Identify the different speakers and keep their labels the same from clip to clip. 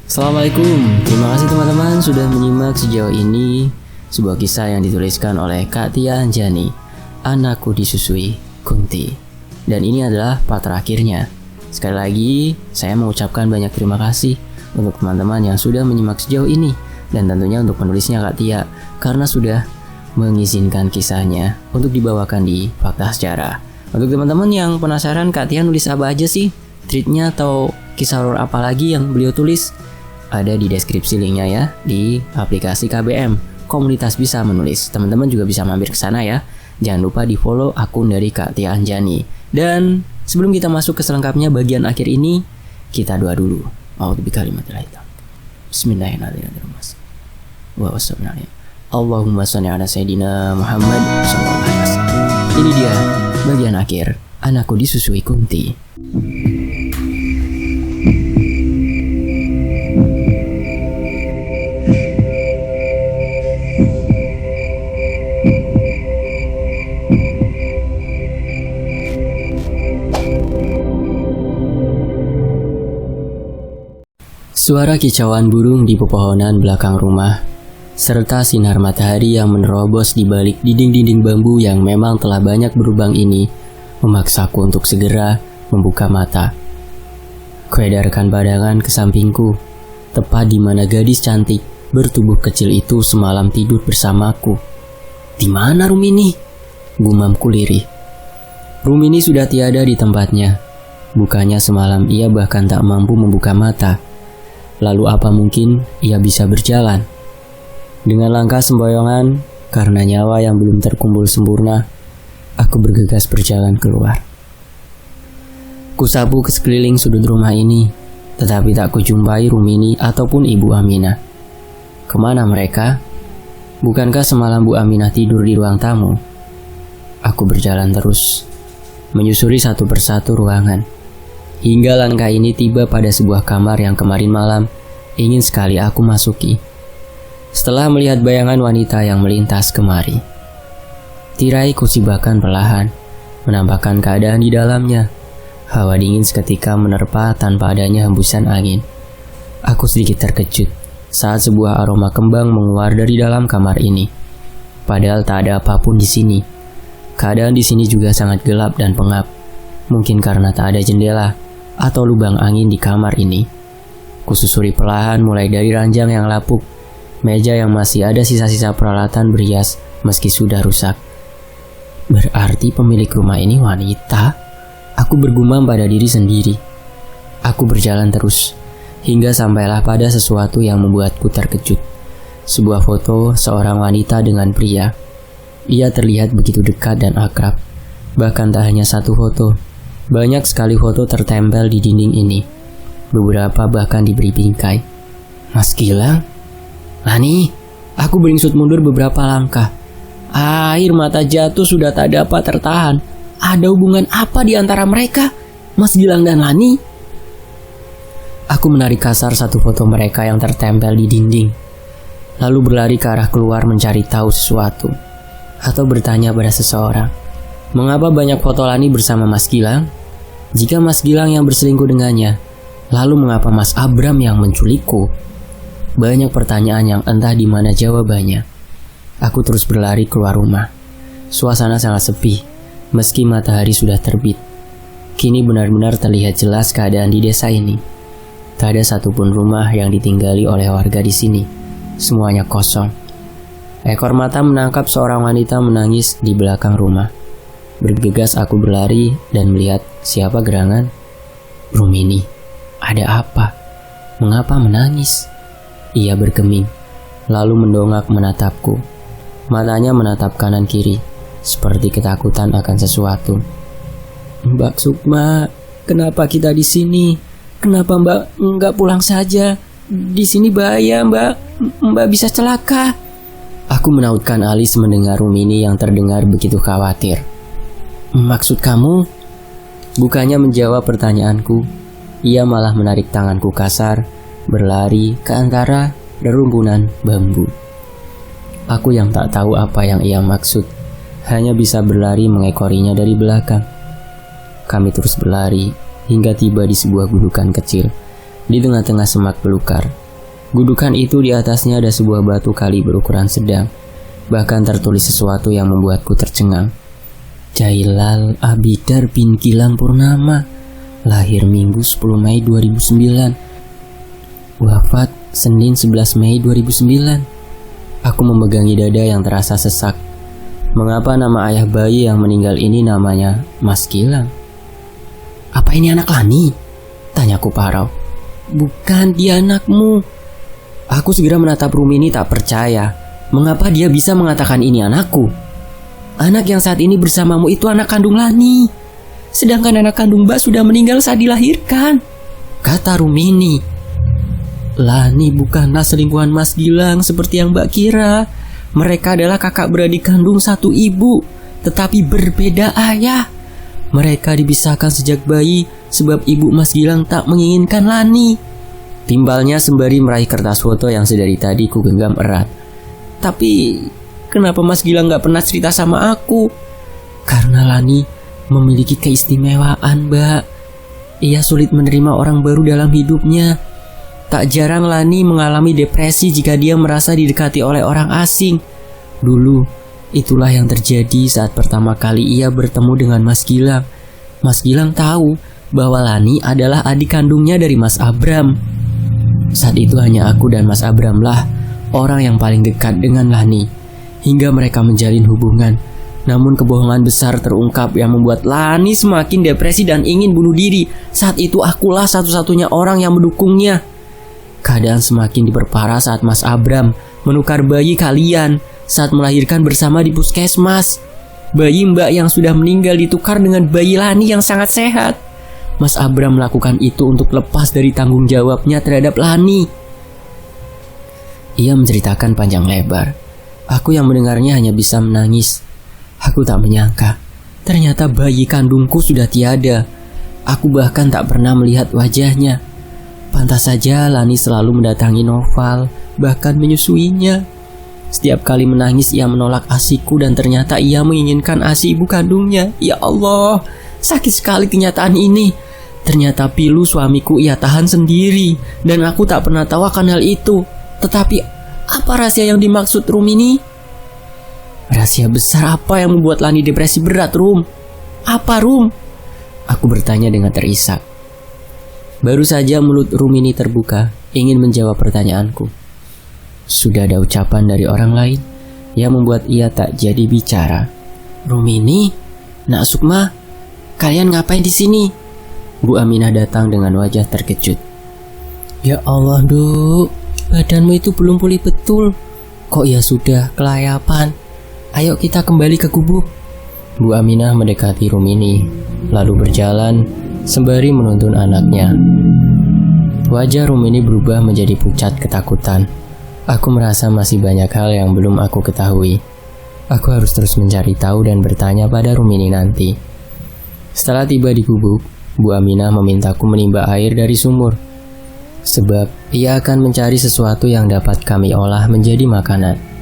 Speaker 1: Assalamualaikum, terima kasih teman-teman sudah menyimak sejauh ini sebuah kisah yang dituliskan oleh Kak Tia Anjani, Anakku Disusui Kunti. Dan ini adalah part terakhirnya. Sekali lagi, saya mengucapkan banyak terima kasih untuk teman-teman yang sudah menyimak sejauh ini. Dan tentunya untuk penulisnya Kak Tia, karena sudah mengizinkan kisahnya untuk dibawakan di Fakta Sejarah. Untuk teman-teman yang penasaran Kak Tia nulis apa aja sih, tweetnya atau kisah horor apa lagi yang beliau tulis, ada di deskripsi linknya ya, di aplikasi KBM, Komunitas Bisa Menulis. Teman-teman juga bisa mampir ke sana ya. Jangan lupa di follow akun dari Kak Tia Anjani. Dan sebelum kita masuk ke selengkapnya bagian akhir ini, kita doa dulu. Bismillahirrahmanirrahim. Allahumma sholli ala Sayyidina Muhammad sallallahu alaihi wasallam. Ini dia bagian akhir, Anakku Disusui Kunti. Suara kicauan burung di pepohonan belakang rumah, serta sinar matahari yang menerobos di balik dinding-dinding bambu yang memang telah banyak berlubang ini, memaksaku untuk segera membuka mata. Kuedarkan pandangan ke sampingku, tepat di mana gadis cantik bertubuh kecil itu semalam tidur bersamaku. Di mana Rumini? Gumamku lirih. Rumini sudah tiada di tempatnya. Bukannya semalam ia bahkan tak mampu membuka mata. Lalu apa mungkin ia bisa berjalan? Dengan langkah semboyongan, karena nyawa yang belum terkumpul sempurna, aku bergegas berjalan keluar. Kusapu ke sekeliling sudut rumah ini, tetapi tak kujumpai Rumini ataupun Ibu Aminah. Kemana mereka? Bukankah semalam Bu Aminah tidur di ruang tamu? Aku berjalan terus, menyusuri satu persatu ruangan. Hingga langkah ini tiba pada sebuah kamar yang kemarin malam ingin sekali aku masuki. Setelah melihat bayangan wanita yang melintas kemari, tirai kusibakan perlahan, menampakkan keadaan di dalamnya. Hawa dingin seketika menerpa tanpa adanya hembusan angin. Aku sedikit terkejut saat sebuah aroma kembang menguar dari dalam kamar ini. Padahal tak ada apapun di sini. Keadaan di sini juga sangat gelap dan pengap. Mungkin karena tak ada jendela atau lubang angin di kamar ini. Kususuri perlahan mulai dari ranjang yang lapuk, meja yang masih ada sisa-sisa peralatan berhias meski sudah rusak. Berarti pemilik rumah ini wanita? Aku bergumam pada diri sendiri. Aku berjalan terus, hingga sampailah pada sesuatu yang membuatku terkejut. Sebuah foto seorang wanita dengan pria. Ia terlihat begitu dekat dan akrab. Bahkan tak hanya satu foto, banyak sekali foto tertempel di dinding ini. Beberapa bahkan diberi bingkai. Mas Gilang? Lani, aku beringsut mundur beberapa langkah. Air mata jatuh sudah tak dapat tertahan. Ada hubungan apa di antara mereka? Mas Gilang dan Lani? Aku menarik kasar satu foto mereka yang tertempel di dinding. Lalu berlari ke arah keluar mencari tahu sesuatu. Atau bertanya pada seseorang. Mengapa banyak foto Lani bersama Mas Gilang? Jika Mas Gilang yang berselingkuh dengannya, lalu mengapa Mas Abram yang menculikku? Banyak pertanyaan yang entah di mana jawabannya. Aku terus berlari keluar rumah. Suasana sangat sepi, meski matahari sudah terbit. Kini benar-benar terlihat jelas keadaan di desa ini. Tak ada satupun rumah yang ditinggali oleh warga di sini. Semuanya kosong. Ekor mata menangkap seorang wanita menangis di belakang rumah. Bergegas aku berlari dan melihat siapa gerangan. Rumini, ada apa? Mengapa menangis? Ia bergeming, lalu mendongak menatapku. Matanya menatap kanan kiri, seperti ketakutan akan sesuatu. Mbak Sukma, kenapa kita di sini? Kenapa Mbak enggak pulang saja? Di sini bahaya Mbak, Mbak bisa celaka. Aku menautkan alis mendengar Rumini yang terdengar begitu khawatir. Maksud kamu? Bukannya menjawab pertanyaanku, ia malah menarik tanganku kasar, berlari ke antara rerumpunan bambu. Aku yang tak tahu apa yang ia maksud, hanya bisa berlari mengekorinya dari belakang. Kami terus berlari hingga tiba di sebuah gundukan kecil di tengah-tengah semak belukar. Gudukan itu di atasnya ada sebuah batu kali berukuran sedang. Bahkan tertulis sesuatu yang membuatku tercengang. Jailal Abidar bin Gilang Purnama, lahir Minggu 10 Mei 2009, wafat Senin 11 Mei 2009. Aku memegangi dada yang terasa sesak. Mengapa nama ayah bayi yang meninggal ini namanya Mas Gilang? Apa ini anak Lani? Tanyaku parau. Bukan, dia anakmu. Aku segera menatap Rumini tak percaya. Mengapa dia bisa mengatakan ini anakku? Anak yang saat ini bersamamu itu anak kandung Lani. Sedangkan anak kandung Mbak sudah meninggal saat dilahirkan, kata Rumini. Lani bukanlah selingkuhan Mas Gilang seperti yang Mbak kira. Mereka adalah kakak beradik kandung satu ibu, tetapi berbeda ayah. Mereka dipisahkan sejak bayi sebab ibu Mas Gilang tak menginginkan Lani. Timbalnya sembari meraih kertas foto yang sedari tadi ku genggam erat. Tapi kenapa Mas Gilang gak pernah cerita sama aku? Karena Lani memiliki keistimewaan, Mbak. Ia sulit menerima orang baru dalam hidupnya. Tak jarang Lani mengalami depresi jika dia merasa didekati oleh orang asing. Dulu, itulah yang terjadi saat pertama kali ia bertemu dengan Mas Gilang. Mas Gilang tahu bahwa Lani adalah adik kandungnya dari Mas Abram. Saat itu hanya aku dan Mas Abram lah orang yang paling dekat dengan Lani, hingga mereka menjalin hubungan. Namun kebohongan besar terungkap yang membuat Lani semakin depresi dan ingin bunuh diri. Saat itu akulah satu-satunya orang yang mendukungnya. Keadaan semakin diperparah saat Mas Abram menukar bayi kalian saat melahirkan bersama di puskesmas. Bayi Mbak yang sudah meninggal ditukar dengan bayi Lani yang sangat sehat. Mas Abram melakukan itu untuk lepas dari tanggung jawabnya terhadap Lani. Ia menceritakan panjang lebar. Aku yang mendengarnya hanya bisa menangis. Aku tak menyangka, ternyata bayi kandungku sudah tiada. Aku bahkan tak pernah melihat wajahnya. Pantas saja Lani selalu mendatangi Noval, bahkan menyusuinya. Setiap kali menangis ia menolak ASIku dan ternyata ia menginginkan ASI ibu kandungnya. Ya Allah, sakit sekali kenyataan ini. Ternyata pilu suamiku ia tahan sendiri dan aku tak pernah tahu akan hal itu. Tetapi apa rahasia yang dimaksud Rumini? Rahasia besar apa yang membuat Lani depresi berat, Rum? Apa, Rum? Aku bertanya dengan terisak. Baru saja mulut Rumini terbuka, ingin menjawab pertanyaanku. Sudah ada ucapan dari orang lain yang membuat ia tak jadi bicara. Rumini, Nak Sukma, kalian ngapain di sini? Bu Aminah datang dengan wajah terkejut. Ya Allah, Duk, badanmu itu belum pulih betul. Kok ya sudah kelayapan? Ayo kita kembali ke gubuk. Bu Aminah mendekati Rumini, lalu berjalan sembari menuntun anaknya. Wajah Rumini berubah menjadi pucat ketakutan. Aku merasa masih banyak hal yang belum aku ketahui. Aku harus terus mencari tahu dan bertanya pada Rumini nanti. Setelah tiba di gubuk, Bu Aminah memintaku menimba air dari sumur, sebab ia akan mencari sesuatu yang dapat kami olah menjadi makanan.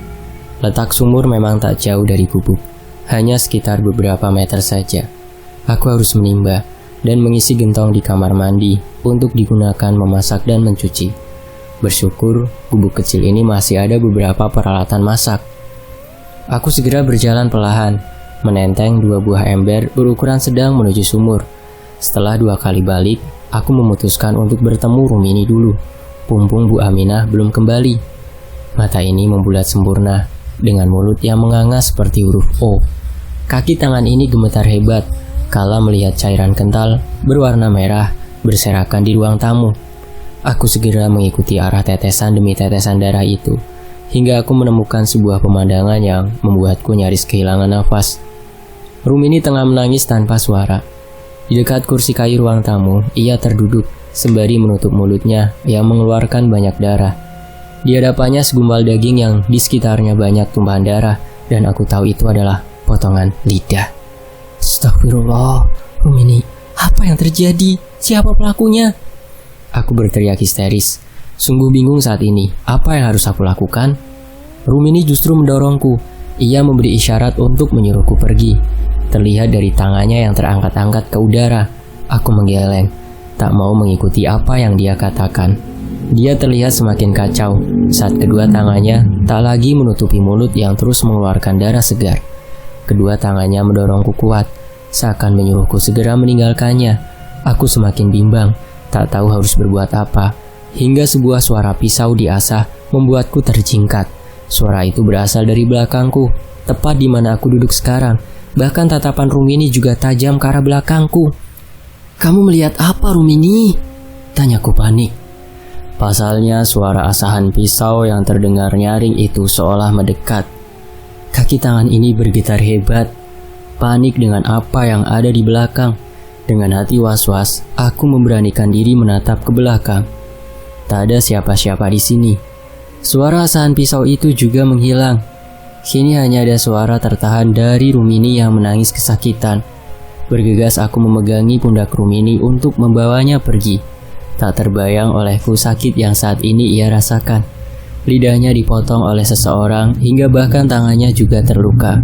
Speaker 1: Letak sumur memang tak jauh dari gubuk, hanya sekitar beberapa meter saja. Aku harus menimba dan mengisi gentong di kamar mandi untuk digunakan memasak dan mencuci. Bersyukur gubuk kecil ini masih ada beberapa peralatan masak. Aku segera berjalan perlahan, menenteng 2 buah ember berukuran sedang menuju sumur. Setelah 2 kali balik, aku memutuskan untuk bertemu Rumini dulu. Pumpung Bu Aminah belum kembali. Mata ini membulat sempurna, dengan mulut yang menganga seperti huruf O. Kaki tangan ini gemetar hebat, kala melihat cairan kental berwarna merah berserakan di ruang tamu. Aku segera mengikuti arah tetesan demi tetesan darah itu, hingga aku menemukan sebuah pemandangan yang membuatku nyaris kehilangan nafas. Rumini tengah menangis tanpa suara. Di dekat kursi kayu ruang tamu, ia terduduk sembari menutup mulutnya yang mengeluarkan banyak darah. Di hadapannya segumpal daging yang di sekitarnya banyak tumpahan darah, dan aku tahu itu adalah potongan lidah. Astagfirullah, Rumini, apa yang terjadi? Siapa pelakunya? Aku berteriak histeris. Sungguh bingung saat ini, apa yang harus aku lakukan? Rumini justru mendorongku. Ia memberi isyarat untuk menyuruhku pergi. Terlihat dari tangannya yang terangkat-angkat ke udara. Aku menggeleng. tak mau mengikuti apa yang dia katakan. Dia terlihat semakin kacau saat kedua tangannya tak lagi menutupi mulut yang terus mengeluarkan darah segar. Kedua tangannya mendorongku kuat, seakan menyuruhku segera meninggalkannya. Aku semakin bimbang, tak tahu harus berbuat apa, hingga sebuah suara pisau diasah membuatku terjingkat. Suara itu berasal dari belakangku, tepat di mana aku duduk sekarang. Bahkan tatapan Rumini juga tajam ke arah belakangku. "Kamu melihat apa, Rumini?" tanyaku panik. Pasalnya suara asahan pisau yang terdengar nyaring itu seolah mendekat. Kaki tangan ini bergetar hebat. Panik dengan apa yang ada di belakang. Dengan hati was-was, aku memberanikan diri menatap ke belakang. Tak ada siapa-siapa di sini. Suara asahan pisau itu juga menghilang. Kini hanya ada suara tertahan dari Rumini yang menangis kesakitan. Bergegas aku memegangi pundak Rumini untuk membawanya pergi. Tak terbayang olehku sakit yang saat ini ia rasakan. Lidahnya dipotong oleh seseorang hingga bahkan tangannya juga terluka.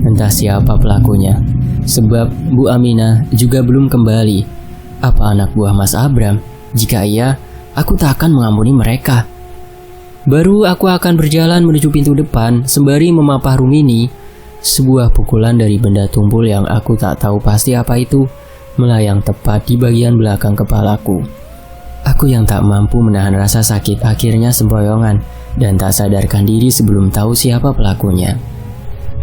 Speaker 1: Entah siapa pelakunya, sebab Bu Aminah juga belum kembali. Apa anak buah Mas Abram? Jika iya, aku tak akan mengampuni mereka. Baru aku akan berjalan menuju pintu depan sembari memapah Rumini. Sebuah pukulan dari benda tumpul yang aku tak tahu pasti apa itu melayang tepat di bagian belakang kepalaku. Aku yang tak mampu menahan rasa sakit akhirnya sempoyongan dan tak sadarkan diri sebelum tahu siapa pelakunya.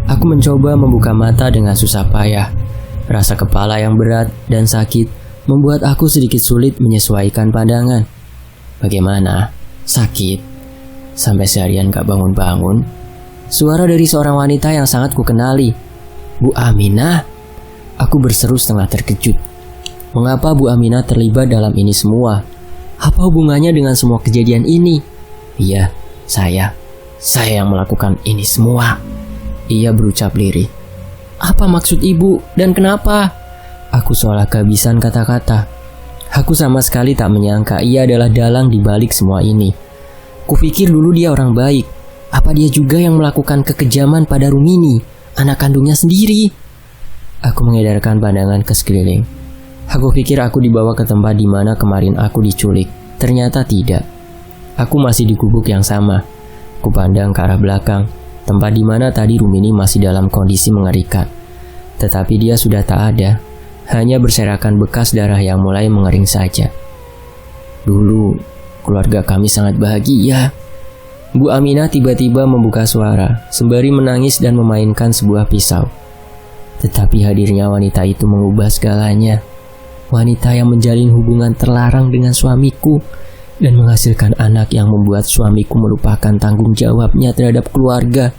Speaker 1: Aku mencoba membuka mata dengan susah payah. Rasa kepala yang berat dan sakit membuat aku sedikit sulit menyesuaikan pandangan. Bagaimana? Sakit? Sampai seharian gak bangun-bangun? Suara dari seorang wanita yang sangat kukenali. "Bu Aminah?" Aku berseru setengah terkejut. Mengapa Bu Aminah terlibat dalam ini semua? Apa hubungannya dengan semua kejadian ini? "Iya, saya yang melakukan ini semua," ia berucap lirih. "Apa maksud ibu dan kenapa?" Aku seolah kehabisan kata-kata. Aku sama sekali tak menyangka ia adalah dalang di balik semua ini. Kupikir dulu dia orang baik. Apa dia juga yang melakukan kekejaman pada Rumini, anak kandungnya sendiri? Aku mengedarkan pandangan ke sekeliling. Aku pikir aku dibawa ke tempat di mana kemarin aku diculik. Ternyata tidak. Aku masih di gubuk yang sama. Kupandang ke arah belakang, tempat di mana tadi Rumini masih dalam kondisi mengerikan. Tetapi dia sudah tak ada. Hanya berserakan bekas darah yang mulai mengering saja. Dulu, keluarga kami sangat bahagia. Bu Aminah tiba-tiba membuka suara, sembari menangis dan memainkan sebuah pisau. Tetapi hadirnya wanita itu mengubah segalanya. Wanita yang menjalin hubungan terlarang dengan suamiku dan menghasilkan anak yang membuat suamiku melupakan tanggung jawabnya terhadap keluarga.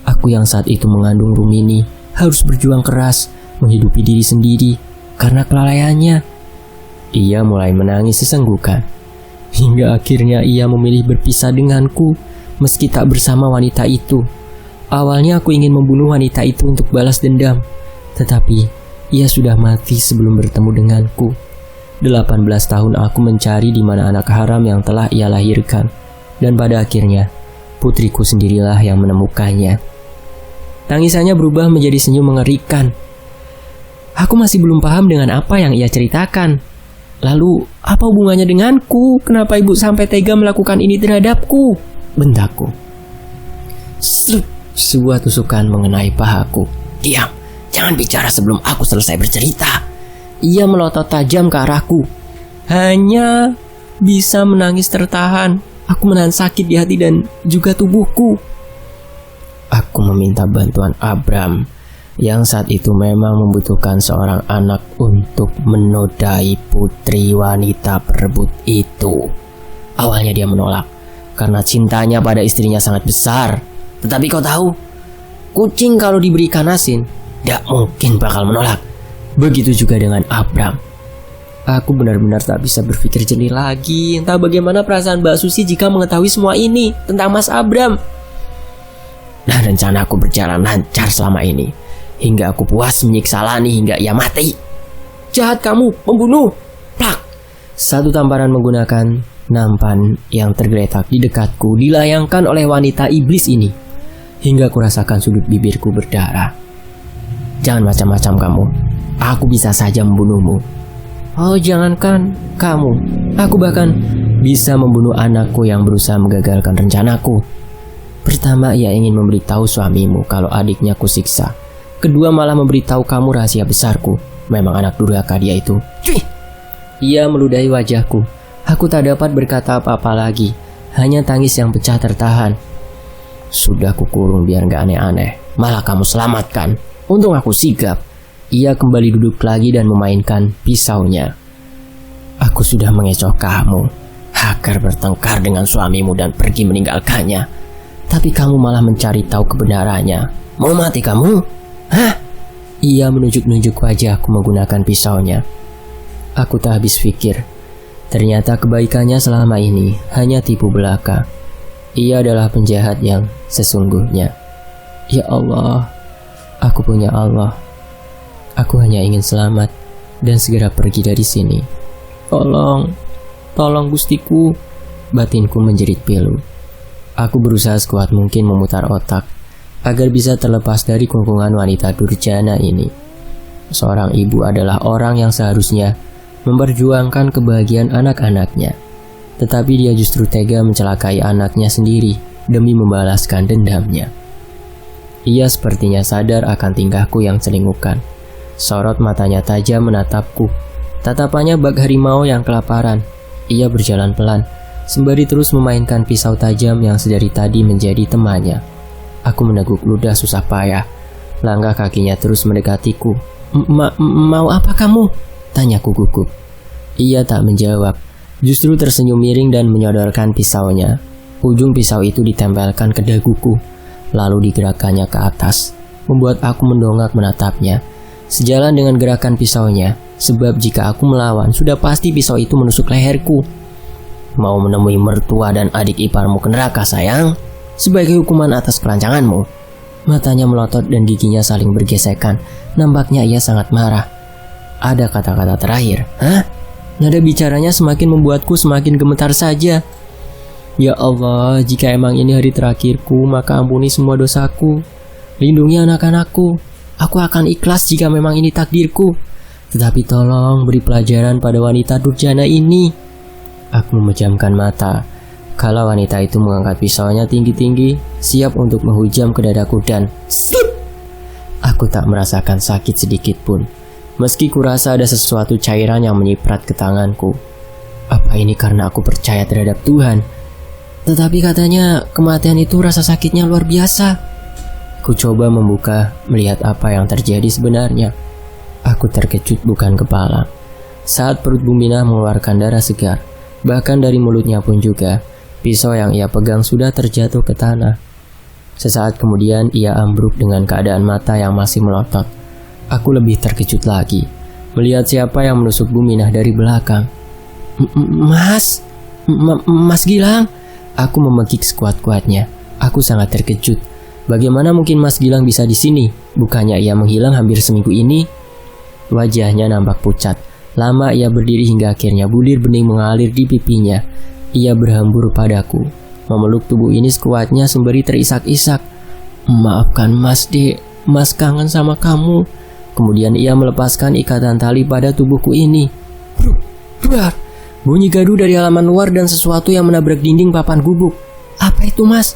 Speaker 1: Aku yang saat itu mengandung Rumini harus berjuang keras menghidupi diri sendiri karena kelalaiannya. Ia mulai menangis sesenggukan. Hingga akhirnya ia memilih berpisah denganku meski tak bersama wanita itu. Awalnya aku ingin membunuh wanita itu untuk balas dendam, tetapi ia sudah mati sebelum bertemu denganku. 18 tahun aku mencari di mana anak haram yang telah ia lahirkan, dan pada akhirnya putriku sendirilah yang menemukannya. Tangisannya berubah menjadi senyum mengerikan. Aku masih belum paham dengan apa yang ia ceritakan. Lalu, apa hubungannya denganku? Kenapa ibu sampai tega melakukan ini terhadapku? Bentakku. Sebuah tusukan mengenai pahaku. "Diam, jangan bicara sebelum aku selesai bercerita." Ia melotot tajam ke arahku. Hanya bisa menangis tertahan. Aku menahan sakit di hati dan juga tubuhku. Aku meminta bantuan Abram yang saat itu memang membutuhkan seorang anak untuk menodai putri wanita perebut itu. Awalnya dia menolak karena cintanya pada istrinya sangat besar. Tetapi kau tahu, kucing kalau diberi ikan asin tidak mungkin bakal menolak. Begitu juga dengan Abram. Aku benar-benar tak bisa berpikir jernih lagi. Entah bagaimana perasaan Mbak Susi jika mengetahui semua ini tentang Mas Abram. Dan rencana aku berjalan lancar selama ini, hingga aku puas menyiksa Lani hingga ia mati. "Jahat kamu, pembunuh!" Plak! Satu tamparan menggunakan nampan yang tergeletak di dekatku dilayangkan oleh wanita iblis ini, hingga kurasakan sudut bibirku berdarah. "Jangan macam-macam kamu. Aku bisa saja membunuhmu." Oh, jangankan kamu, aku bahkan bisa membunuh anakku yang berusaha menggagalkan rencanaku. Pertama, ia ingin memberitahu suamimu kalau adiknya kusiksa. Kedua, malah memberitahu kamu rahasia besarku. Memang anak durhaka dia itu. Cuy! Ia meludahi wajahku. Aku tak dapat berkata apa-apa lagi. Hanya tangis yang pecah tertahan. Sudah kukurung biar gak aneh-aneh. Malah kamu selamatkan. Untung aku sigap. Ia kembali duduk lagi dan memainkan pisaunya. Aku sudah mengecoh kamu agar bertengkar dengan suamimu dan pergi meninggalkannya. Tapi kamu malah mencari tahu kebenarannya. Mau mati kamu? Hah? Ia menunjuk-nunjuk wajahku menggunakan pisaunya. Aku tak habis pikir. Ternyata kebaikannya selama ini hanya tipu belaka. Ia adalah penjahat yang sesungguhnya. Ya Allah, aku punya Allah. Aku hanya ingin selamat dan segera pergi dari sini. Tolong Gustiku. Batinku menjerit pilu. Aku berusaha sekuat mungkin memutar otak agar bisa terlepas dari kungkungan wanita durjana ini. Seorang ibu adalah orang yang seharusnya memperjuangkan kebahagiaan anak-anaknya. Tetapi dia justru tega mencelakai anaknya sendiri demi membalaskan dendamnya. Ia sepertinya sadar akan tingkahku yang celingukan. Sorot matanya tajam menatapku. Tatapannya bak harimau yang kelaparan. Ia berjalan pelan, sembari terus memainkan pisau tajam yang sedari tadi menjadi temannya. Aku meneguk ludah susah payah. Langkah kakinya terus mendekatiku. Mau apa kamu? Tanyaku gugup. Ia tak menjawab. Justru tersenyum miring dan menyodorkan pisaunya. Ujung pisau itu ditempelkan ke daguku, lalu digerakkannya ke atas, membuat aku mendongak menatapnya. Sejalan dengan gerakan pisaunya, sebab jika aku melawan, sudah pasti pisau itu menusuk leherku. Mau menemui mertua dan adik iparmu ke neraka, sayang? Sebagai hukuman atas kelancanganmu. Matanya melotot dan giginya saling bergesekan. Nampaknya ia sangat marah. Ada kata-kata terakhir. Hah? Nada bicaranya semakin membuatku semakin gemetar saja. Ya Allah, jika emang ini hari terakhirku, maka ampuni semua dosaku. Lindungi anak-anakku. Aku akan ikhlas jika memang ini takdirku. Tetapi tolong beri pelajaran pada wanita durjana ini. Aku memejamkan mata. Kalau wanita itu mengangkat pisaunya tinggi-tinggi, siap untuk menghujam ke dadaku dan slip. Aku tak merasakan sakit sedikit pun. Meski kurasa ada sesuatu cairan yang menyiprat ke tanganku. Apa ini karena aku percaya terhadap Tuhan? Tetapi katanya kematian itu rasa sakitnya luar biasa. Ku coba membuka, melihat apa yang terjadi sebenarnya. Aku terkejut bukan kepala. Saat perut Buminah mengeluarkan darah segar, bahkan dari mulutnya pun juga, pisau yang ia pegang sudah terjatuh ke tanah. Sesaat kemudian ia ambruk dengan keadaan mata yang masih melotot. Aku lebih terkejut lagi, melihat siapa yang menusuk Buminah dari belakang. Mas Gilang. Aku memekik sekuat-kuatnya. Aku sangat terkejut. Bagaimana mungkin Mas Gilang bisa di sini? Bukannya ia menghilang hampir seminggu ini? Wajahnya nampak pucat. Lama ia berdiri hingga akhirnya bulir bening mengalir di pipinya. Ia berhambur padaku, memeluk tubuh ini sekuatnya sembari terisak-isak. Maafkan Mas Dek, Mas kangen sama kamu. Kemudian ia melepaskan ikatan tali pada tubuhku ini. Duar! Bunyi gaduh dari halaman luar dan sesuatu yang menabrak dinding papan gubuk. Apa itu, Mas?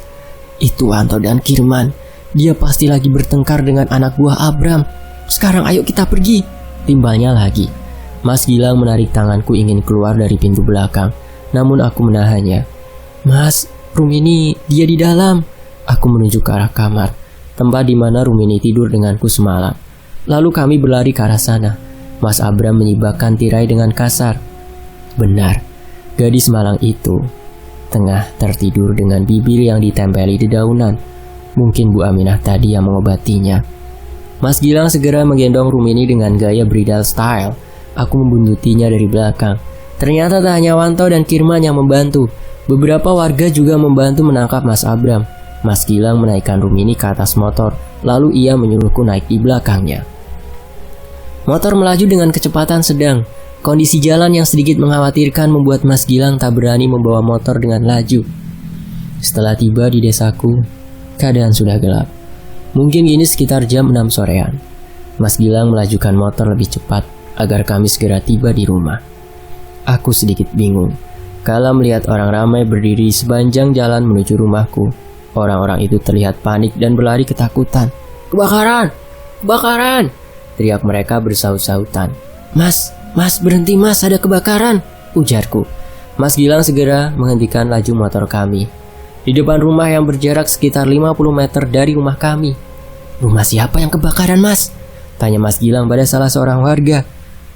Speaker 1: Itu Anto dan Kirman. Dia pasti lagi bertengkar dengan anak buah Abram. Sekarang ayo kita pergi. Timbalnya lagi. Mas Gilang menarik tanganku ingin keluar dari pintu belakang. Namun aku menahannya. Mas, Rumini, dia di dalam. Aku menunjuk ke arah kamar, tempat di mana Rumini tidur denganku semalam. Lalu kami berlari ke arah sana. Mas Abram menyibakkan tirai dengan kasar. Benar, gadis malang itu tengah tertidur dengan bibir yang ditempeli dedaunan. Mungkin Bu Aminah tadi yang mengobatinya. Mas Gilang segera menggendong Rumini dengan gaya bridal style. Aku membuntutinya dari belakang. Ternyata tak hanya Wanto dan Kirman yang membantu. Beberapa warga juga membantu menangkap Mas Abram. Mas Gilang menaikkan Rumini ke atas motor. Lalu ia menyuruhku naik di belakangnya. Motor melaju dengan kecepatan sedang. Kondisi jalan yang sedikit mengkhawatirkan membuat Mas Gilang tak berani membawa motor dengan laju. Setelah tiba di desaku, keadaan sudah gelap. Mungkin gini sekitar jam 6 sorean. Mas Gilang melajukan motor lebih cepat. agar kami segera tiba di rumah. Aku sedikit bingung kala melihat orang ramai berdiri sepanjang jalan menuju rumahku. Orang-orang itu terlihat panik dan berlari ketakutan. "Kebakaran! Kebakaran!" teriak mereka bersaut-sautan. Mas, berhenti mas, ada kebakaran!" ujarku. Mas Gilang segera menghentikan laju motor kami di depan rumah yang berjarak sekitar 50 meter dari rumah kami. "Rumah siapa yang kebakaran, Mas?" tanya Mas Gilang pada salah seorang warga.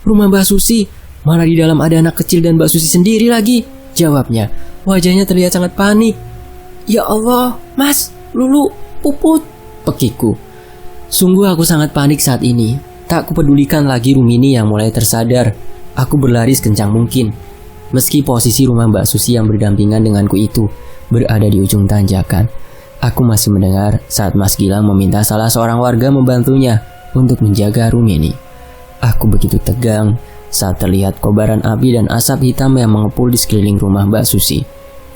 Speaker 1: "Rumah Mbak Susi, malah di dalam ada anak kecil dan Mbak Susi sendiri lagi," jawabnya. Wajahnya terlihat sangat panik. "Ya Allah, Mas, Lulu, Puput," pekiku. Sungguh aku sangat panik saat ini. Tak kupedulikan lagi Rumini yang mulai tersadar. Aku berlari sekencang mungkin. Meski posisi rumah Mbak Susi yang berdampingan denganku itu berada di ujung tanjakan, aku masih mendengar saat Mas Gilang meminta salah seorang warga membantunya untuk menjaga Rumini. Aku begitu tegang saat terlihat kobaran api dan asap hitam yang mengepul di sekeliling rumah Mbak Susi.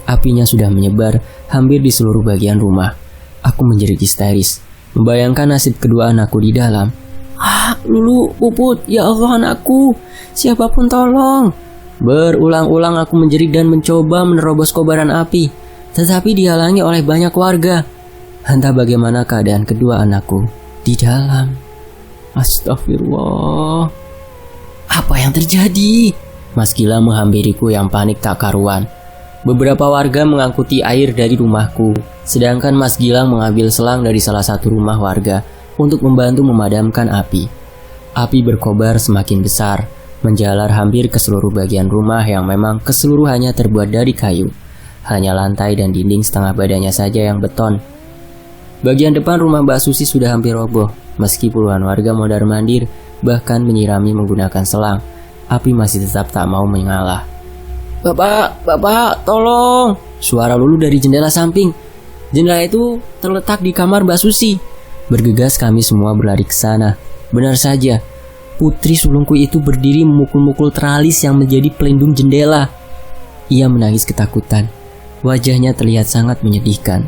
Speaker 1: Apinya sudah menyebar hampir di seluruh bagian rumah. Aku menjerit histeris, membayangkan nasib kedua anakku di dalam. "Lulu, Puput, ya Allah anakku, siapapun tolong!" Berulang-ulang aku menjerit dan mencoba menerobos kobaran api, tetapi dihalangi oleh banyak warga. Entah bagaimana keadaan kedua anakku di dalam. Astagfirullah. Apa yang terjadi? Mas Gilang menghampiriku yang panik tak karuan. Beberapa warga mengangkuti air dari rumahku, sedangkan Mas Gilang mengambil selang dari salah satu rumah warga untuk membantu memadamkan api. Api berkobar semakin besar, menjalar hampir ke seluruh bagian rumah yang memang keseluruhannya terbuat dari kayu. Hanya lantai dan dinding setengah badannya saja yang beton. Bagian depan rumah Mbak Susi sudah hampir roboh. Meski puluhan warga mondar-mandir bahkan menyirami menggunakan selang, api masih tetap tak mau mengalah. Bapak, tolong!" Suara Lulu dari jendela samping. Jendela itu terletak di kamar Mbak Susi. Bergegas kami semua berlari ke sana. Benar saja, putri sulungku itu berdiri memukul-mukul teralis yang menjadi pelindung jendela. Ia menangis ketakutan. Wajahnya terlihat sangat menyedihkan.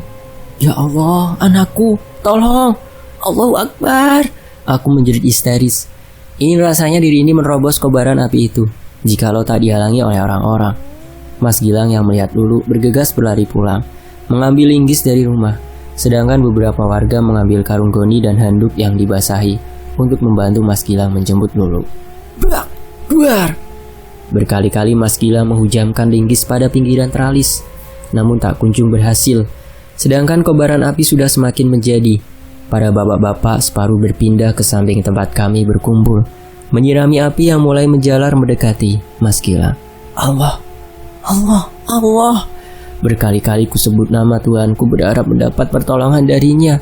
Speaker 1: "Ya Allah, anakku, tolong! Allahu Akbar!" Aku menjerit histeris. Ingin rasanya diri ini menerobos kobaran api itu, jikalau tak dihalangi oleh orang-orang. Mas Gilang yang melihat Lulu bergegas berlari pulang, mengambil linggis dari rumah, sedangkan beberapa warga mengambil karung goni dan handuk yang dibasahi untuk membantu Mas Gilang menjemput Lulu. "Brak, duar!" Berkali-kali Mas Gilang menghujamkan linggis pada pinggiran teralis, namun tak kunjung berhasil. Sedangkan kobaran api sudah semakin menjadi. Para bapak-bapak separuh berpindah ke samping tempat kami berkumpul, menyirami api yang mulai menjalar mendekati Mas Gilang. Allah! Berkali-kali kusebut nama Tuhanku berharap mendapat pertolongan darinya.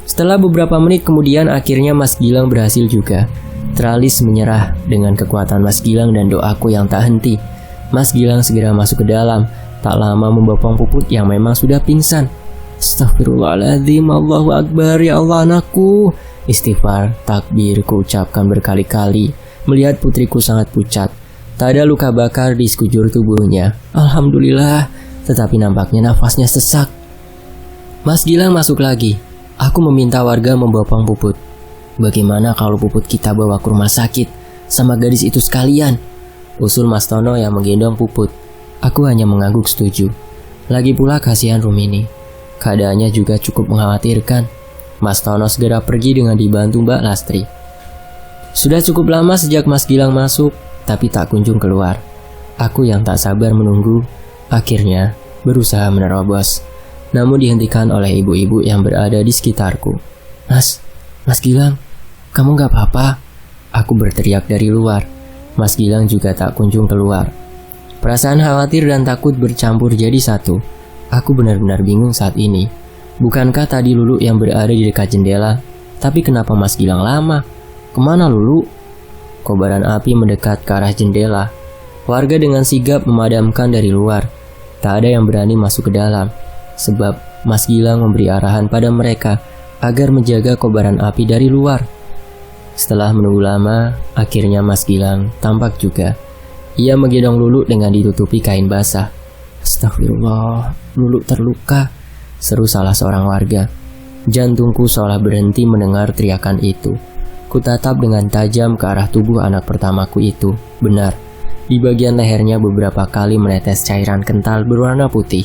Speaker 1: Setelah beberapa menit kemudian akhirnya Mas Gilang berhasil juga. Teralis menyerah dengan kekuatan Mas Gilang dan doaku yang tak henti. Mas Gilang segera masuk ke dalam, tak lama membopong Puput yang memang sudah pingsan. Astagfirullahaladzim, Allahu Akbar, ya Allah anakku. Istighfar, takbir kuucapkan berkali-kali. Melihat putriku sangat pucat, tak ada luka bakar di sekujur tubuhnya. Alhamdulillah, tetapi nampaknya nafasnya sesak. Mas Gilang masuk lagi. Aku meminta warga membopong Puput. "Bagaimana kalau Puput kita bawa ke rumah sakit sama gadis itu sekalian?" usul Mas Tono yang menggendong Puput. Aku hanya mengangguk setuju. Lagi pula kasihan Rumini. Keadaannya juga cukup mengkhawatirkan. Mas Tono segera pergi dengan dibantu Mbak Lastri. Sudah cukup lama sejak Mas Gilang masuk, tapi tak kunjung keluar. Aku yang tak sabar menunggu, akhirnya berusaha menerobos. Namun dihentikan oleh ibu-ibu yang berada di sekitarku. Mas Gilang, kamu gak apa-apa?" Aku berteriak dari luar. Mas Gilang juga tak kunjung keluar. Perasaan khawatir dan takut bercampur jadi satu. Aku benar-benar bingung saat ini. Bukankah tadi Lulu yang berada di dekat jendela? Tapi kenapa Mas Gilang lama? Kemana Lulu? Kobaran api mendekat ke arah jendela. Warga dengan sigap memadamkan dari luar. Tak ada yang berani masuk ke dalam, sebab Mas Gilang memberi arahan pada mereka agar menjaga kobaran api dari luar. Setelah menunggu lama, akhirnya Mas Gilang tampak juga. Ia menggendong Lulu dengan ditutupi kain basah. "Astagfirullah, Lulu terluka," seru salah seorang warga. Jantungku seolah berhenti mendengar teriakan itu. Kutatap dengan tajam ke arah tubuh anak pertamaku itu. Benar, di bagian lehernya beberapa kali menetes cairan kental berwarna putih.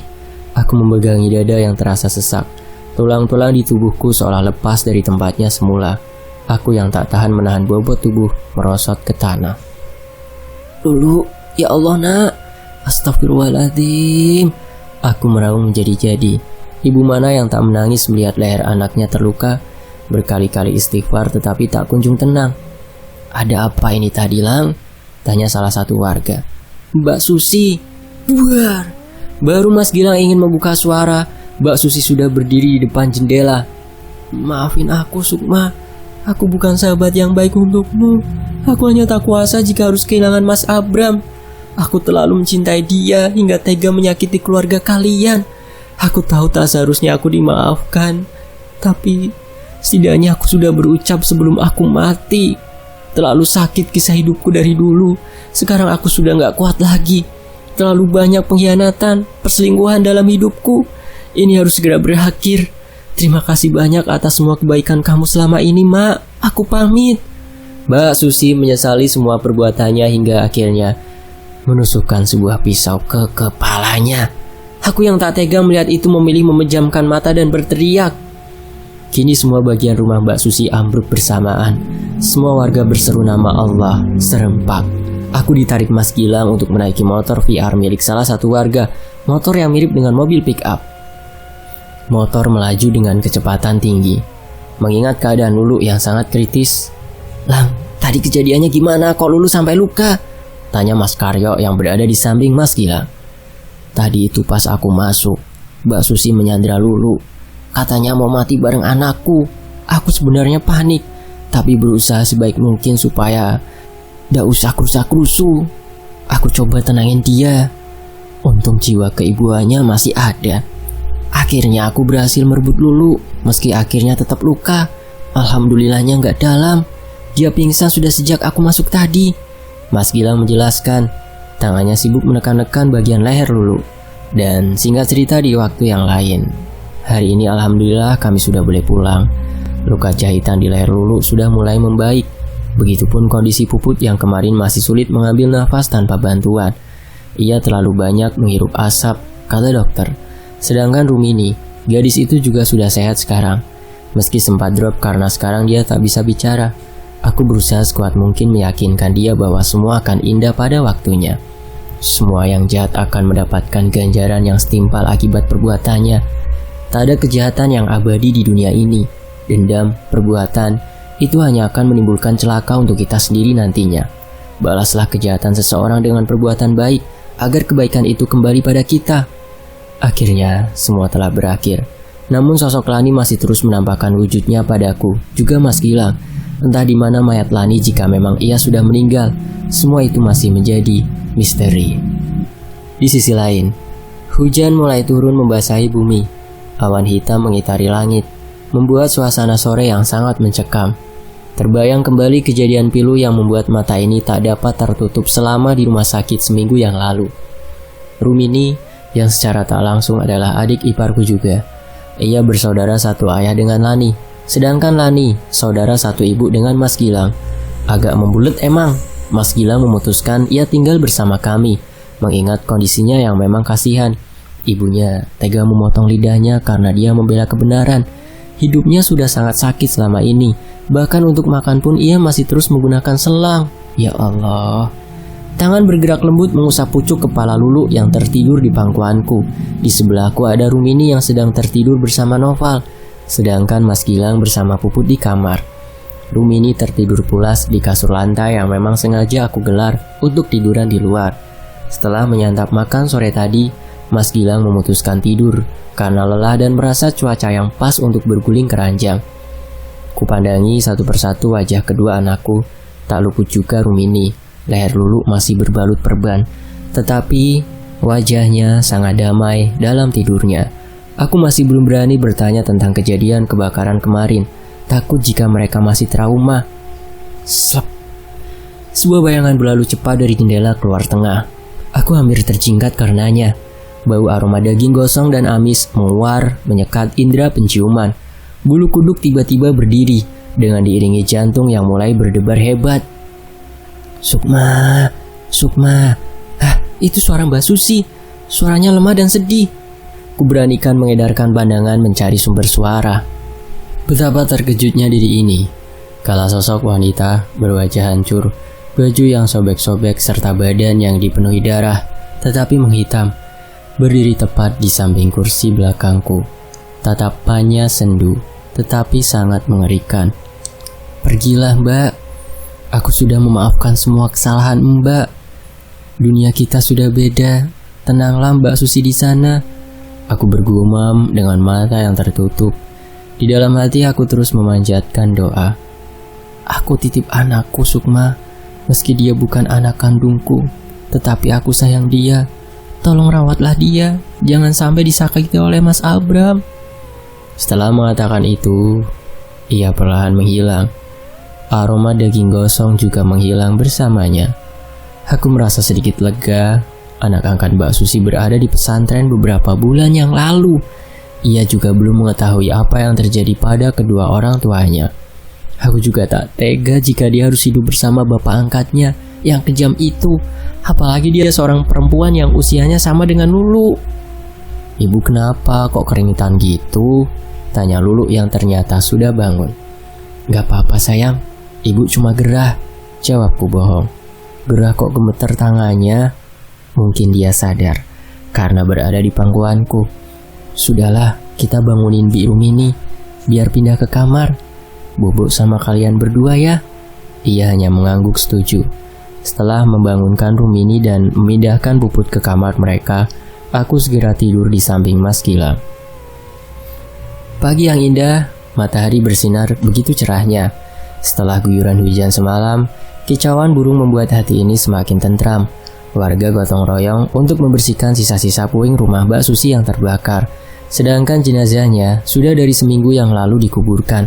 Speaker 1: Aku memegangi dada yang terasa sesak. Tulang-tulang di tubuhku seolah lepas dari tempatnya semula. Aku yang tak tahan menahan bobot tubuh merosot ke tanah. Lulu, ya Allah nak, astagfirullahaladzim. Aku meraung menjadi-jadi. Ibu mana yang tak menangis melihat leher anaknya terluka, berkali-kali istighfar tetapi tak kunjung tenang. Ada apa ini tadi, Lang? Tanya salah satu warga. Mbak Susi. Buar. Baru Mas Gilang ingin membuka suara, Mbak Susi sudah berdiri di depan jendela. Maafin aku, Sukma. Aku bukan sahabat yang baik untukmu. Aku hanya tak kuasa jika harus kehilangan Mas Abram. Aku terlalu mencintai dia hingga tega menyakiti keluarga kalian. Aku tahu tak seharusnya aku dimaafkan, tapi setidaknya aku sudah berucap sebelum aku mati. Terlalu sakit kisah hidupku dari dulu. Sekarang aku sudah gak kuat lagi. Terlalu banyak pengkhianatan, perselingkuhan dalam hidupku. Ini harus segera berakhir. Terima kasih banyak atas semua kebaikan kamu selama ini, Mak. Aku pamit. Mbak Susi menyesali semua perbuatannya hingga akhirnya menusukkan sebuah pisau ke kepalanya. Aku yang tak tega melihat itu memilih memejamkan mata dan berteriak. Kini semua bagian rumah Mbak Susi ambruk bersamaan. Semua warga berseru nama Allah serempak. Aku ditarik Mas Gilang untuk menaiki motor VR milik salah satu warga. Motor yang mirip dengan mobil pick up. Motor melaju dengan kecepatan tinggi. Mengingat keadaan Lulu yang sangat kritis. Lang, tadi kejadiannya gimana kok Lulu sampai luka? Tanya Mas Karyo yang berada di samping Mas Gilang. Tadi itu pas aku masuk, Mbak Susi menyandra Lulu. Katanya mau mati bareng anakku. Aku sebenarnya panik, tapi berusaha sebaik mungkin supaya gak usah kerusak-kerusu. Aku coba tenangin dia. Untung jiwa keibuannya masih ada. Akhirnya aku berhasil merebut Lulu, meski akhirnya tetap luka. Alhamdulillahnya gak dalam. Dia pingsan sudah sejak aku masuk tadi. Mas Gilang menjelaskan. Tangannya sibuk menekan-nekan bagian leher Lulu. Dan singkat cerita di waktu yang lain. Hari ini alhamdulillah kami sudah boleh pulang. Luka jahitan di leher Lulu sudah mulai membaik. Begitupun kondisi Puput yang kemarin masih sulit mengambil nafas tanpa bantuan. Ia terlalu banyak menghirup asap, kata dokter. Sedangkan Rumini, gadis itu juga sudah sehat sekarang. Meski sempat drop karena sekarang dia tak bisa bicara. Aku berusaha sekuat mungkin meyakinkan dia bahwa semua akan indah pada waktunya. Semua yang jahat akan mendapatkan ganjaran yang setimpal akibat perbuatannya. Tak ada kejahatan yang abadi di dunia ini. Dendam, perbuatan, itu hanya akan menimbulkan celaka untuk kita sendiri nantinya. Balaslah kejahatan seseorang dengan perbuatan baik, agar kebaikan itu kembali pada kita. Akhirnya, semua telah berakhir. Namun sosok Lani masih terus menampakkan wujudnya padaku, juga Mas Gilang. Entah di mana mayat Lani jika memang ia sudah meninggal. Semua itu masih menjadi misteri. Di sisi lain, hujan mulai turun membasahi bumi. Awan hitam mengitari langit, membuat suasana sore yang sangat mencekam. Terbayang kembali kejadian pilu yang membuat mata ini tak dapat tertutup selama di rumah sakit seminggu yang lalu. Rumini, yang secara tak langsung adalah adik iparku juga. Ia bersaudara satu ayah dengan Lani, sedangkan Lani, saudara satu ibu dengan Mas Gilang. Agak membulet emang, Mas Gilang memutuskan ia tinggal bersama kami, mengingat kondisinya yang memang kasihan. Ibunya tega memotong lidahnya karena dia membela kebenaran. Hidupnya sudah sangat sakit selama ini, bahkan untuk makan pun ia masih terus menggunakan selang. Ya Allah. Tangan bergerak lembut mengusap pucuk kepala Lulu yang tertidur di pangkuanku. Di sebelahku ada Rumini yang sedang tertidur bersama Noval, sedangkan Mas Gilang bersama Puput di kamar. Rumini tertidur pulas di kasur lantai yang memang sengaja aku gelar untuk tiduran di luar. Setelah menyantap makan sore tadi, Mas Gilang memutuskan tidur karena lelah dan merasa cuaca yang pas untuk berguling keranjang. Kupandangi satu persatu wajah kedua anakku, tak luput juga Rumini. Leher Lulu masih berbalut perban, tetapi wajahnya sangat damai dalam tidurnya. Aku masih belum berani bertanya tentang kejadian kebakaran kemarin, takut jika mereka masih trauma. Slep. Sebuah bayangan berlalu cepat dari jendela keluar tengah. Aku hampir terjingkat karenanya. Bau aroma daging gosong dan amis menguar menyekat indera penciuman. Bulu kuduk tiba-tiba berdiri, dengan diiringi jantung yang mulai berdebar hebat. Sukma, Sukma. Itu suara Mbak Susi. Suaranya lemah dan sedih. Kuberanikan mengedarkan pandangan mencari sumber suara. Betapa terkejutnya diri ini kala sosok wanita berwajah hancur, baju yang sobek-sobek serta badan yang dipenuhi darah tetapi menghitam, berdiri tepat di samping kursi belakangku. Tatapannya sendu tetapi sangat mengerikan. Pergilah Mbak. Aku sudah memaafkan semua kesalahan Mbak. Dunia kita sudah beda. Tenanglah Mbak Susi di sana. Aku bergumam dengan mata yang tertutup. Di dalam hati aku terus memanjatkan doa. Aku titip anakku Sukma. Meski dia bukan anak kandungku, tetapi aku sayang dia. Tolong rawatlah dia. Jangan sampai disakiti oleh Mas Abram. Setelah mengatakan itu, ia perlahan menghilang. Aroma daging gosong juga menghilang bersamanya. Aku merasa sedikit lega. Anak angkat Mbak Susi berada di pesantren beberapa bulan yang lalu. Ia juga belum mengetahui apa yang terjadi pada kedua orang tuanya. Aku juga tak tega jika dia harus hidup bersama bapak angkatnya yang kejam itu. Apalagi dia seorang perempuan yang usianya sama dengan Lulu. Ibu kenapa kok keringetan gitu? Tanya Lulu yang ternyata sudah bangun. Gak apa-apa sayang, ibu cuma gerah. Jawabku bohong. Gerah kok gemeter tangannya. Mungkin dia sadar karena berada di pangkuanku. Sudahlah, kita bangunin Bi Rumini biar pindah ke kamar. Bobo sama kalian berdua ya. Ia hanya mengangguk setuju. Setelah membangunkan Rumini dan memindahkan Puput ke kamar mereka, aku segera tidur di samping Mas Gilang. Pagi yang indah, matahari bersinar begitu cerahnya. Setelah guyuran hujan semalam, kicauan burung membuat hati ini semakin tentram. Warga gotong royong untuk membersihkan sisa-sisa puing rumah Mbak Susi yang terbakar. Sedangkan jenazahnya sudah dari seminggu yang lalu dikuburkan.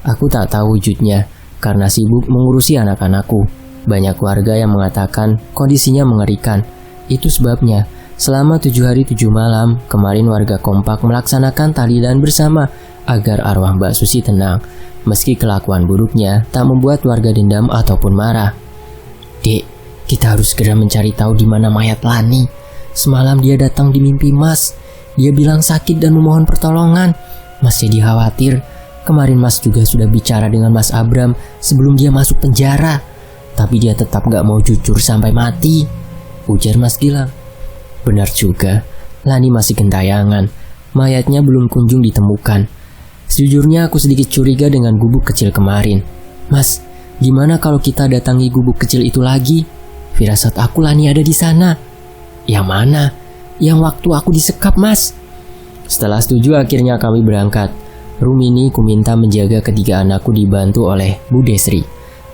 Speaker 1: Aku tak tahu wujudnya karena sibuk mengurusi anak-anakku. Banyak warga yang mengatakan kondisinya mengerikan. Itu sebabnya selama 7 hari 7 malam kemarin warga kompak melaksanakan tahlilan bersama agar arwah Mbak Susi tenang. Meski kelakuan buruknya tak membuat warga dendam ataupun marah. Dek, kita harus segera mencari tahu di mana mayat Lani. Semalam dia datang di mimpi Mas. Dia bilang sakit dan memohon pertolongan. Mas jadi khawatir. Kemarin Mas juga sudah bicara dengan Mas Abram sebelum dia masuk penjara. Tapi dia tetap gak mau jujur sampai mati, ujar Mas Gilang. Benar juga, Lani masih gentayangan. Mayatnya belum kunjung ditemukan. Sejujurnya aku sedikit curiga dengan gubuk kecil kemarin. Mas, gimana kalau kita datangi gubuk kecil itu lagi? Firasat aku Lani ada di sana. Yang mana? Yang waktu aku disekap, Mas. Setelah setuju akhirnya kami berangkat. Rumini kuminta menjaga ketiga anakku dibantu oleh Bu Desri.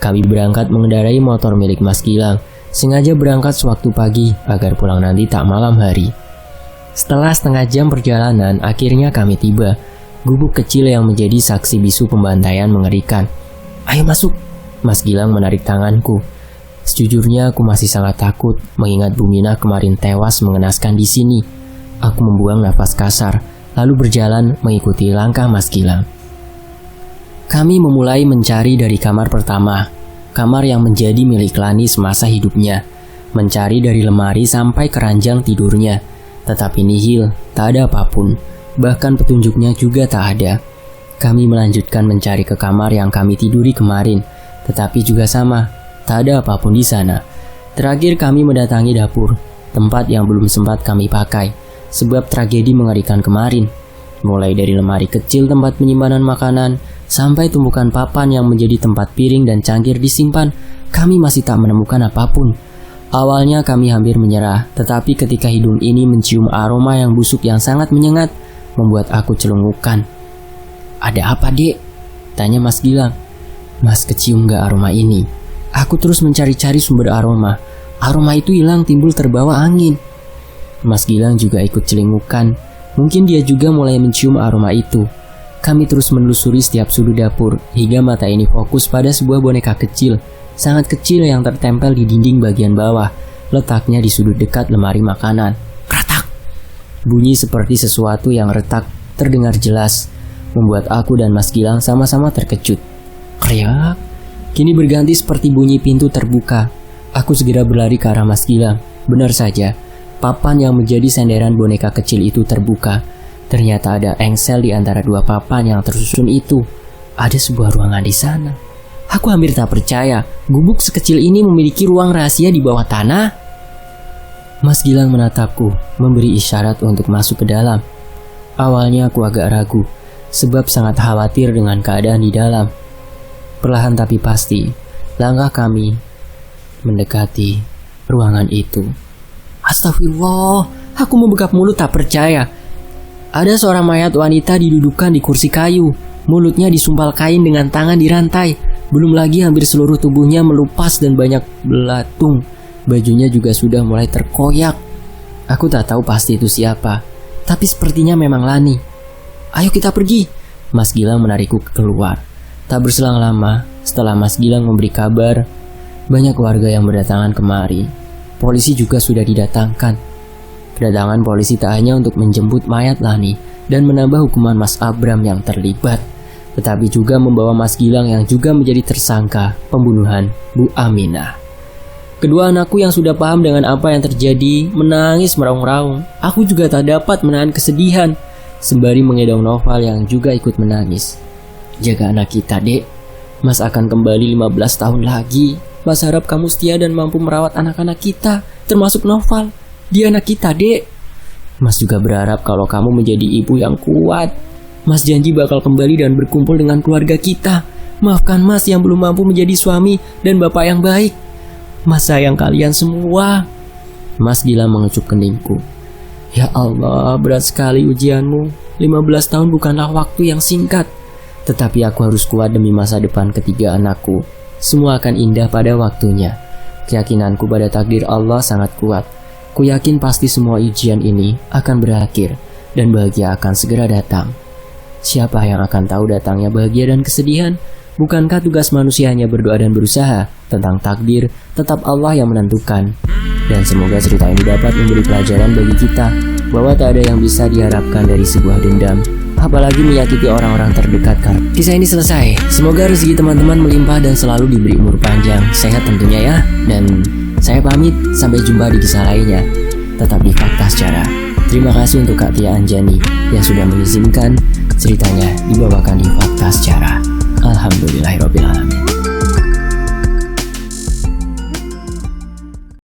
Speaker 1: Kami berangkat mengendarai motor milik Mas Gilang. Sengaja berangkat sewaktu pagi agar pulang nanti tak malam hari. Setelah setengah jam perjalanan, akhirnya kami tiba. Gubuk kecil yang menjadi saksi bisu pembantaian mengerikan. Ayo masuk. Mas Gilang menarik tanganku. Sejujurnya aku masih sangat takut mengingat Bu Mina kemarin tewas mengenaskan di sini. Aku membuang nafas kasar, lalu berjalan mengikuti langkah Mas Gilang. Kami memulai mencari dari kamar pertama, kamar yang menjadi milik Lani semasa hidupnya. Mencari dari lemari sampai keranjang tidurnya, tetapi nihil, tak ada apapun. Bahkan petunjuknya juga tak ada. Kami melanjutkan mencari ke kamar yang kami tiduri kemarin, tetapi juga sama, tak ada apapun di sana. Terakhir kami mendatangi dapur, tempat yang belum sempat kami pakai, sebab tragedi mengerikan kemarin. Mulai dari lemari kecil tempat penyimpanan makanan, sampai tumpukan papan yang menjadi tempat piring dan cangkir disimpan, kami masih tak menemukan apapun. Awalnya kami hampir menyerah, tetapi ketika hidung ini mencium aroma yang busuk yang sangat menyengat, membuat aku celungukan. Ada apa, Dek? Tanya Mas Gilang. Mas kecium gak aroma ini? Aku terus mencari-cari sumber aroma. Aroma itu hilang timbul terbawa angin. Mas Gilang juga ikut celingukan. Mungkin dia juga mulai mencium aroma itu. Kami terus menelusuri setiap sudut dapur, hingga mata ini fokus pada sebuah boneka kecil, sangat kecil yang tertempel di dinding bagian bawah, letaknya di sudut dekat lemari makanan. Retak! Bunyi seperti sesuatu yang retak terdengar jelas, membuat aku dan Mas Gilang sama-sama terkejut. Kriak. Kini berganti seperti bunyi pintu terbuka. Aku segera berlari ke arah Mas Gilang. Benar saja, papan yang menjadi senderan boneka kecil itu terbuka. Ternyata ada engsel di antara dua papan yang tersusun itu. Ada sebuah ruangan di sana. Aku hampir tak percaya, gubuk sekecil ini memiliki ruang rahasia di bawah tanah. Mas Gilang menatapku, memberi isyarat untuk masuk ke dalam. Awalnya aku agak ragu, sebab sangat khawatir dengan keadaan di dalam. Perlahan tapi pasti, langkah kami mendekati ruangan itu. Astagfirullah, aku membekap mulut tak percaya. Ada seorang mayat wanita didudukan di kursi kayu, mulutnya disumpal kain dengan tangan dirantai. Belum lagi hampir seluruh tubuhnya melupas dan banyak belatung. Bajunya juga sudah mulai terkoyak. Aku tak tahu pasti itu siapa, tapi sepertinya memang Lani. Ayo kita pergi. Mas Gilang menarikku keluar. Tak berselang lama, setelah Mas Gilang memberi kabar, banyak warga yang berdatangan kemari. Polisi juga sudah didatangkan. Kedatangan polisi tak hanya untuk menjemput mayat Lani dan menambah hukuman Mas Abram yang terlibat, tetapi juga membawa Mas Gilang yang juga menjadi tersangka pembunuhan Bu Aminah. Kedua anakku yang sudah paham dengan apa yang terjadi menangis meraung-raung. Aku juga tak dapat menahan kesedihan, sembari mengedong Noval yang juga ikut menangis. Jaga anak kita, Dek. Mas akan kembali 15 tahun lagi. Mas harap kamu setia dan mampu merawat anak-anak kita, termasuk Noval. Dia anak kita, Dek. Mas juga berharap kalau kamu menjadi ibu yang kuat. Mas janji bakal kembali dan berkumpul dengan keluarga kita. Maafkan Mas yang belum mampu menjadi suami dan bapak yang baik. Mas sayang kalian semua. Mas Gilang mengecup keningku. Ya Allah, berat sekali ujianmu. 15 tahun bukanlah waktu yang singkat. Tetapi aku harus kuat demi masa depan ketiga anakku. Semua akan indah pada waktunya. Keyakinanku pada takdir Allah sangat kuat. Ku yakin pasti semua ujian ini akan berakhir dan bahagia akan segera datang. Siapa yang akan tahu datangnya bahagia dan kesedihan? Bukankah tugas manusia hanya berdoa dan berusaha? Tentang takdir, tetap Allah yang menentukan. Dan semoga cerita ini dapat memberi pelajaran bagi kita bahwa tak ada yang bisa diharapkan dari sebuah dendam, apalagi menyakiti orang-orang terdekat. Kisah ini selesai. Semoga rezeki teman-teman melimpah dan selalu diberi umur panjang, sehat tentunya ya. Dan saya pamit, sampai jumpa di kisah lainnya. Tetap di Fakta Sejarah. Terima kasih untuk Kak Tia Anjani yang sudah mengizinkan ceritanya dibawakan di Fakta Sejarah. Alhamdulillahirrabbilalamin.